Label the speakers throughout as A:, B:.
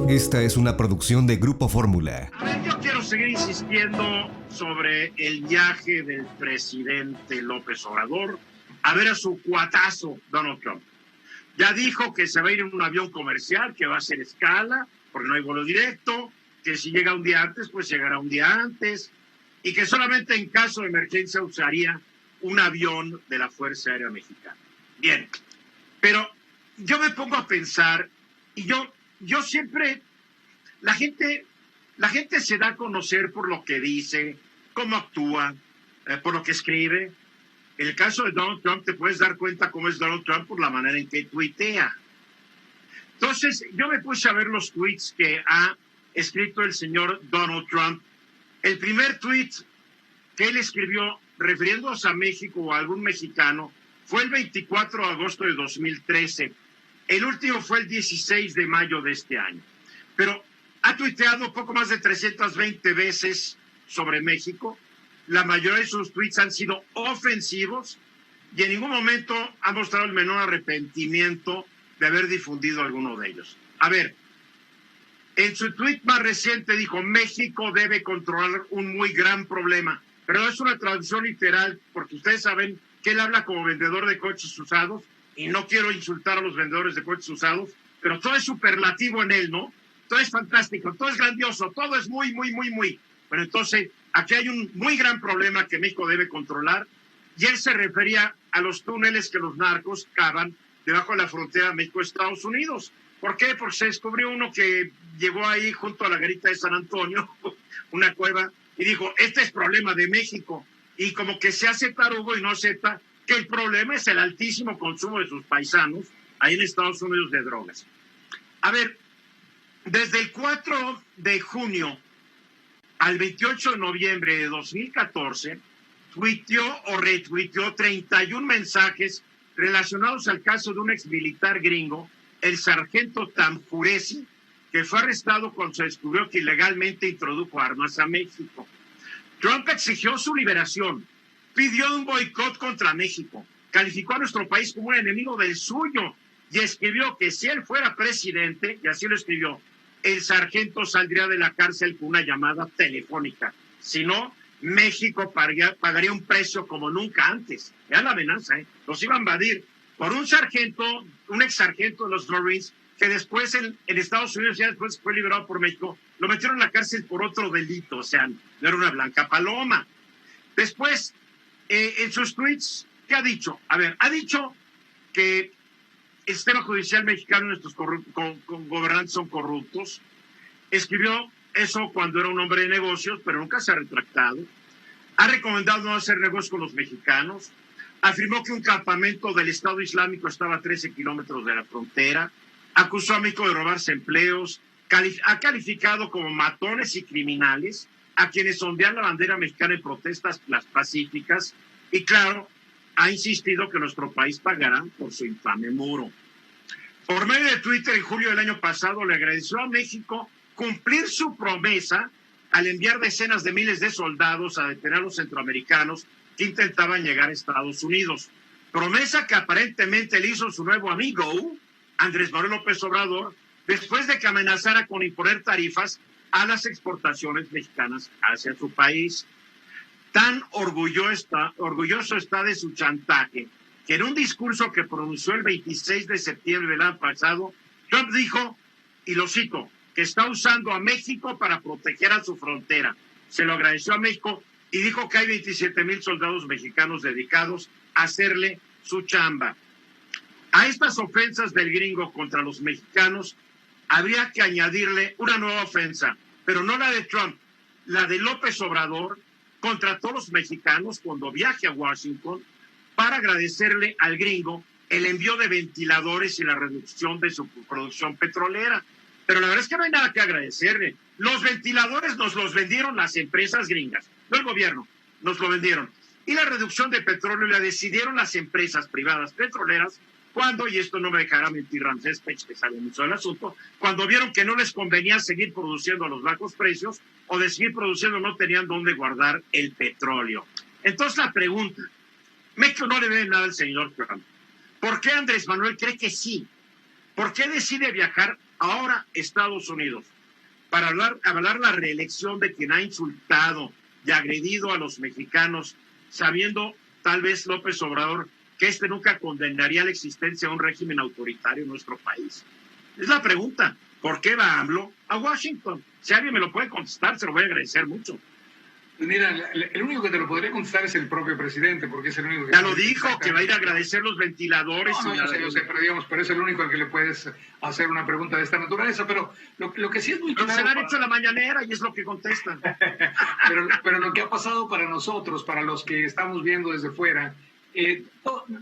A: Esta es una producción de Grupo Fórmula.
B: A ver, yo quiero seguir insistiendo sobre el viaje del presidente López Obrador a ver a su cuatazo Donald Trump. Ya dijo que se va a ir en un avión comercial, que va a hacer escala, porque no hay vuelo directo, que si llega un día antes, pues llegará un día antes, y que solamente en caso de emergencia usaría un avión de la Fuerza Aérea Mexicana. Bien, pero yo me pongo a pensar, y yo siempre, la gente se da a conocer por lo que dice, cómo actúa, por lo que escribe. En el caso de Donald Trump te puedes dar cuenta cómo es Donald Trump por la manera en que tuitea. Entonces, yo me puse a ver los tweets que ha escrito el señor Donald Trump. El primer tweet que él escribió refiriéndose a México o a algún mexicano fue el 24 de agosto de 2013. El último fue el 16 de mayo de este año. Pero ha tuiteado poco más de 320 veces sobre México. La mayoría de sus tweets han sido ofensivos y en ningún momento ha mostrado el menor arrepentimiento de haber difundido alguno de ellos. A ver, en su tweet más reciente dijo: México debe controlar un muy gran problema. Pero es una traducción literal, porque ustedes saben que él habla como vendedor de coches usados, y no quiero insultar a los vendedores de coches usados, pero todo es superlativo en él, ¿no? Todo es fantástico, todo es grandioso, todo es muy. Bueno, entonces, aquí hay un muy gran problema que México debe controlar, y él se refería a los túneles que los narcos cavan debajo de la frontera México-Estados Unidos. ¿Por qué? Porque se descubrió uno que llegó ahí junto a la garita de San Antonio, una cueva, y dijo: este es problema de México. Y como que se hace tarugo y no acepta que el problema es el altísimo consumo de sus paisanos ahí en Estados Unidos de drogas. A ver, desde el 4 de junio al 28 de noviembre de 2014, tuiteó o retuiteó 31 mensajes relacionados al caso de un exmilitar gringo, el sargento Tamjuresi, que fue arrestado cuando se descubrió que ilegalmente introdujo armas a México. Trump exigió su liberación, pidió un boicot contra México, calificó a nuestro país como un enemigo del suyo y escribió que si él fuera presidente, y así lo escribió, el sargento saldría de la cárcel con una llamada telefónica. Si no, México pagaría un precio como nunca antes. Vean la amenaza, los iba a invadir por un sargento, un ex sargento de los Marines, que después en Estados Unidos, ya después fue liberado por México, lo metieron en la cárcel por otro delito, o sea, no era una blanca paloma. Después, en sus tweets, ¿qué ha dicho? A ver, ha dicho que el sistema judicial mexicano y nuestros gobernantes son corruptos. Escribió eso cuando era un hombre de negocios, pero nunca se ha retractado. Ha recomendado no hacer negocios con los mexicanos. Afirmó que un campamento del Estado Islámico estaba a 13 kilómetros de la frontera. Acusó a México de robarse empleos. Ha calificado como matones y criminales a quienes ondean la bandera mexicana en protestas las pacíficas. Y claro, ha insistido que nuestro país pagará por su infame muro. Por medio de Twitter, en julio del año pasado, le agradeció a México cumplir su promesa al enviar decenas de miles de soldados a detener a los centroamericanos que intentaban llegar a Estados Unidos. Promesa que aparentemente le hizo su nuevo amigo, Andrés Manuel López Obrador, después de que amenazara con imponer tarifas a las exportaciones mexicanas hacia su país. Tan orgulloso está de su chantaje que en un discurso que pronunció el 26 de septiembre del año pasado, Trump dijo, y lo cito, que está usando a México para proteger a su frontera. Se lo agradeció a México y dijo que hay 27,000 soldados mexicanos dedicados a hacerle su chamba. A estas ofensas del gringo contra los mexicanos habría que añadirle una nueva ofensa, pero no la de Trump, la de López Obrador contra todos los mexicanos cuando viaje a Washington para agradecerle al gringo el envío de ventiladores y la reducción de su producción petrolera. Pero la verdad es que no hay nada que agradecerle. Los ventiladores nos los vendieron las empresas gringas, no el gobierno, nos lo vendieron. Y la reducción de petróleo la decidieron las empresas privadas petroleras cuando, y esto no me dejará mentir Ramsés Pech, que sabe mucho del asunto, cuando vieron que no les convenía seguir produciendo a los bajos precios o de seguir produciendo no tenían dónde guardar el petróleo. Entonces la pregunta, México no le debe nada al señor Trump. ¿Por qué Andrés Manuel cree que sí? ¿Por qué decide viajar Ahora Estados Unidos, para hablar la reelección de quien ha insultado y agredido a los mexicanos, sabiendo tal vez López Obrador que nunca condenaría la existencia de un régimen autoritario en nuestro país. Es la pregunta. ¿Por qué va AMLO a Washington? Si alguien me lo puede contestar, se lo voy a agradecer mucho.
C: Pues mira, el único que te lo podría contestar es el propio presidente, porque es el único que...
B: Ya lo dijo, que va a ir a agradecer los ventiladores.
C: No, yo sé, pero digamos, pero es el único al que le puedes hacer una pregunta de esta naturaleza, pero lo que sí es muy claro...
B: se le han hecho la mañanera y es lo que contestan.
C: pero lo que ha pasado para nosotros, para los que estamos viendo desde fuera,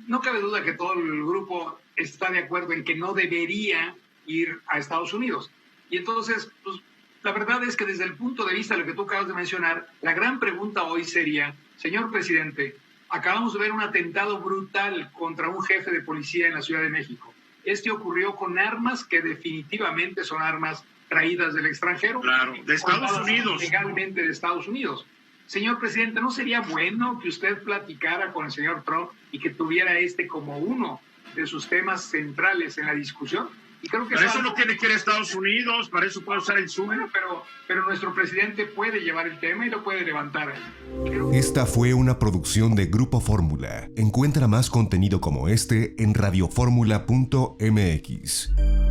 C: no cabe duda que todo el grupo está de acuerdo en que no debería ir a Estados Unidos. Y entonces, pues, la verdad es que desde el punto de vista de lo que tú acabas de mencionar, la gran pregunta hoy sería, señor presidente, acabamos de ver un atentado brutal contra un jefe de policía en la Ciudad de México. Este ocurrió con armas que definitivamente son armas traídas del extranjero.
B: Claro, de Estados Unidos.
C: Legalmente de Estados Unidos. Señor presidente, ¿no sería bueno que usted platicara con el señor Trump y que tuviera como uno de sus temas centrales en la discusión? Y creo que
B: para eso no tiene que ir a Estados Unidos, para eso puede usar el Zoom.
C: Bueno, pero nuestro presidente puede llevar el tema y lo puede levantar.
A: Esta fue una producción de Grupo Fórmula. Encuentra más contenido como este en radioformula.mx.